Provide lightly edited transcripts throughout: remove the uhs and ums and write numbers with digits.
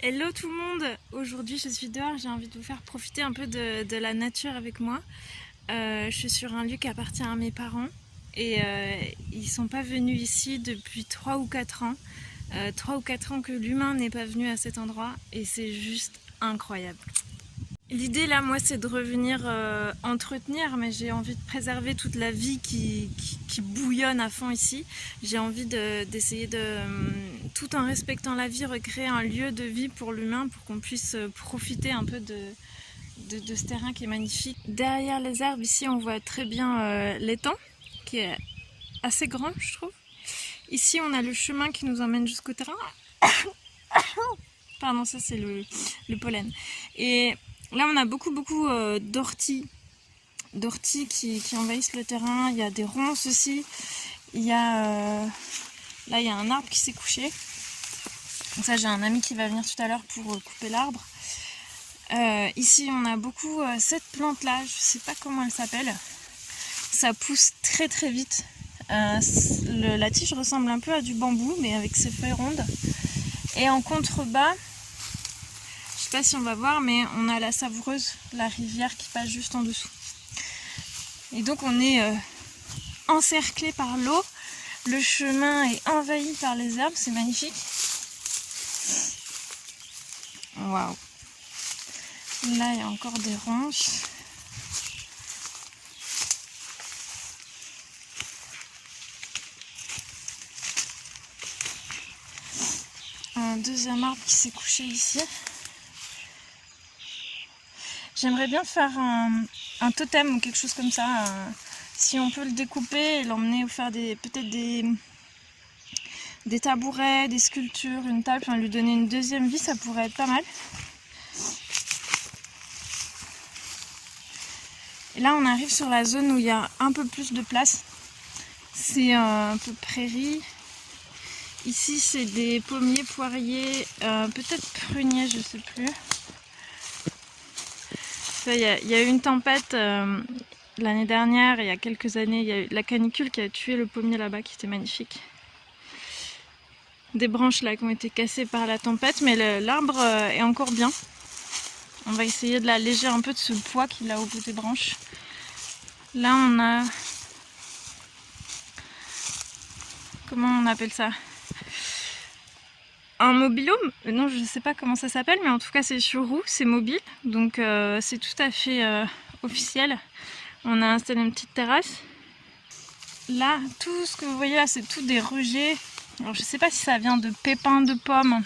Hello tout le monde! Aujourd'hui je suis dehors, j'ai envie de vous faire profiter un peu de la nature avec moi. Je suis sur un lieu qui appartient à mes parents et ils sont pas venus ici depuis 3 ou 4 ans. 3 ou 4 ans que l'humain n'est pas venu à cet endroit et c'est juste incroyable. L'idée là, moi, c'est de revenir entretenir, mais j'ai envie de préserver toute la vie qui bouillonne à fond ici. J'ai envie d'essayer de, tout en respectant la vie, recréer un lieu de vie pour l'humain, pour qu'on puisse profiter un peu de ce terrain qui est magnifique. Derrière les arbres, ici, on voit très bien l'étang, qui est assez grand, je trouve. Ici, on a le chemin qui nous emmène jusqu'au terrain. Pardon, ça c'est le pollen. Et là, on a beaucoup d'orties qui envahissent le terrain. Il y a des ronces aussi. Il y a, là, il y a un arbre qui s'est couché. Donc ça, j'ai un ami qui va venir tout à l'heure pour couper l'arbre. Ici, on a beaucoup cette plante-là. Je sais pas comment elle s'appelle. Ça pousse très vite. La tige ressemble un peu à du bambou, mais avec ses feuilles rondes. Et en contrebas, je sais pas si on va voir, mais on a la Savoureuse, la rivière qui passe juste en dessous. Et donc on est encerclé par l'eau. Le chemin est envahi par les herbes, c'est magnifique. Waouh! Là, il y a encore des ronces. Un deuxième arbre qui s'est couché ici. J'aimerais bien faire un totem ou quelque chose comme ça. Si on peut le découper et l'emmener ou faire peut-être des tabourets, des sculptures, une table, enfin lui donner une deuxième vie, ça pourrait être pas mal. Et là, on arrive sur la zone où il y a un peu plus de place. C'est un peu prairie. Ici, c'est des pommiers, poiriers, peut-être pruniers, je sais plus. Il y a eu une tempête l'année dernière, il y a quelques années, il y a eu la canicule qui a tué le pommier là-bas, qui était magnifique. Des branches là qui ont été cassées par la tempête, mais l'arbre est encore bien. On va essayer de l'alléger un peu de ce poids qu'il a au bout des branches. Là, on a... Comment on appelle ça? Un mobil-home? Non, je ne sais pas comment ça s'appelle, mais en tout cas c'est sur roue, c'est mobile, donc c'est tout à fait officiel. On a installé une petite terrasse. Là, tout ce que vous voyez là, c'est tout des rejets. Alors je ne sais pas si ça vient de pépins de pommes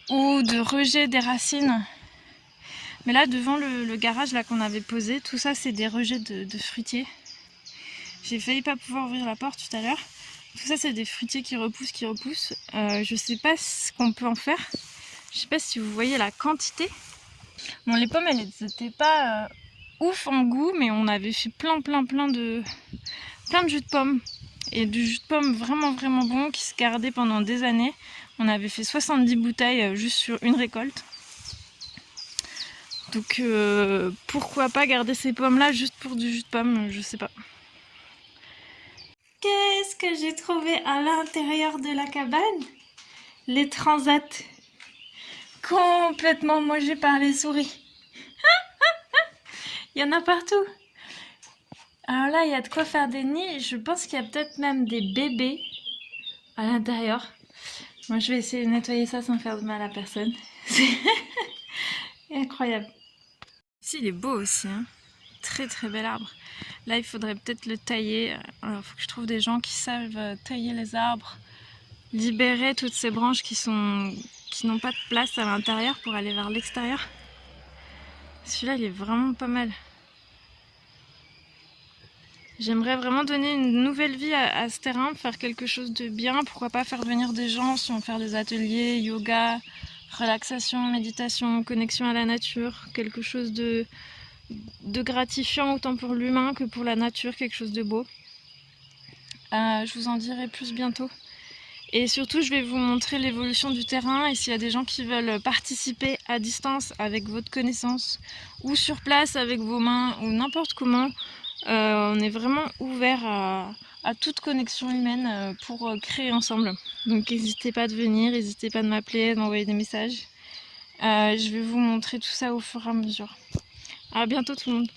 ou de rejets des racines. Mais là, devant le garage là qu'on avait posé, tout ça c'est des rejets de fruitiers. J'ai failli pas pouvoir ouvrir la porte tout à l'heure. Tout ça, c'est des fruitiers qui repoussent. Je sais pas ce qu'on peut en faire. Je sais pas si vous voyez la quantité. Bon, les pommes, elles n'étaient pas ouf en goût, mais on avait fait plein de jus de pommes. Et du jus de pommes vraiment bon qui se gardait pendant des années. On avait fait 70 bouteilles juste sur une récolte. Donc pourquoi pas garder ces pommes-là juste pour du jus de pomme, je sais pas. Qu'est-ce que j'ai trouvé à l'intérieur de la cabane? Les transats. Complètement mangés par les souris. Il y en a partout. Alors là, il y a de quoi faire des nids. Je pense qu'il y a peut-être même des bébés à l'intérieur. Moi, je vais essayer de nettoyer ça sans faire de mal à personne. C'est incroyable. Ici, il est beau aussi, hein. Très bel arbre. Là, il faudrait peut-être le tailler. Alors, il faut que je trouve des gens qui savent tailler les arbres, libérer toutes ces branches qui n'ont pas de place à l'intérieur pour aller vers l'extérieur. Celui-là, il est vraiment pas mal. J'aimerais vraiment donner une nouvelle vie à ce terrain, faire quelque chose de bien. Pourquoi pas faire venir des gens, si on veut faire des ateliers, yoga, relaxation, méditation, connexion à la nature, quelque chose de gratifiant autant pour l'humain que pour la nature, quelque chose de beau. Je vous en dirai plus bientôt. Et surtout, je vais vous montrer l'évolution du terrain et s'il y a des gens qui veulent participer à distance avec votre connaissance ou sur place avec vos mains ou n'importe comment, on est vraiment ouvert à toute connexion humaine pour créer ensemble. Donc n'hésitez pas de venir, n'hésitez pas de m'appeler, d'envoyer des messages. Je vais vous montrer tout ça au fur et à mesure. À bientôt tout le monde.